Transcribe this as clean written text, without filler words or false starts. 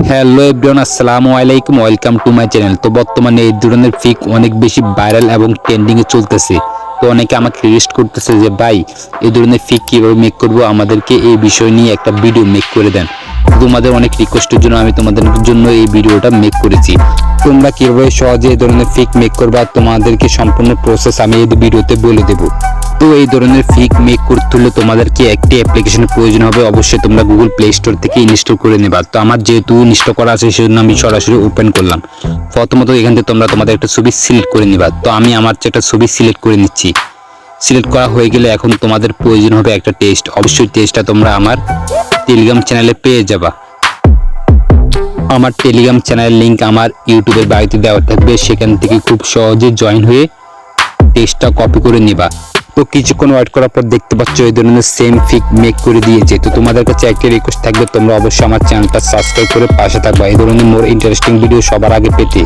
Hello everyone, আসসালামু আলাইকুম, welcome to my channel. তো বর্তমানে এই ধরনের ফিক অনেক বেশি ভাইরাল এবং ট্রেন্ডিংয়ে চলতেছে। তো অনেকে আমাকে রিকোয়েস্ট করতেছে যে ভাই এই ধরনের ফিক কীভাবে মেক করবো, আমাদেরকে এই বিষয় নিয়ে একটা ভিডিও মেক করে দেন। তোমাদের অনেক রিকোয়েস্টের জন্য আমি তোমাদের জন্য এই ভিডিওটা মেক করেছি। তোমরা কীভাবে সহজে এই ধরনের ফিক মেক করবা তোমাদেরকে সম্পূর্ণ প্রসেস আমি এই ভিডিওতে বলে দেবো। তো এই ধরনের ফিক মেক করতে হলে তোমাদেরকে একটি অ্যাপ্লিকেশনের প্রয়োজন হবে। অবশ্যই তোমরা গুগল প্লে স্টোর থেকে ইনস্টল করে নেবা। তো আমার যেহেতু ইনস্টল করা আছে সেজন্য আমি সরাসরি ওপেন করলাম। প্রথমত এখান থেকে তোমরা তোমাদের একটা ছবি সিলেক্ট করে নিবা। তো আমি আমার একটা ছবি সিলেক্ট করে নিচ্ছি। সিলেক্ট করা হয়ে গেলে এখন তোমাদের প্রয়োজন হবে একটা টেক্সট। অবশ্যই টেক্সটটা তোমরা আমার টেলিগ্রাম চ্যানেলে পেয়ে যাবা। আমার টেলিগ্রাম চ্যানেলের লিঙ্ক আমার ইউটিউবের বাড়িতে দেওয়া থাকবে, সেখান থেকে খুব সহজে জয়েন হয়ে টেক্সটটা কপি করে নিবা। তো কিছুক্ষণ ওয়েট করার পর দেখতে পাচ্ছ এই ধরনের সেম ফিক মেক করে দিয়েছে। তো তোমাদের কাছে একটা রিকোয়েস্ট থাকবে, তোমরা অবশ্যই আমার চ্যানেলটা সাবস্ক্রাইব করে পাশে থাকবা এই ধরনের মোর ইন্টারেস্টিং ভিডিও সবার আগে পেতে।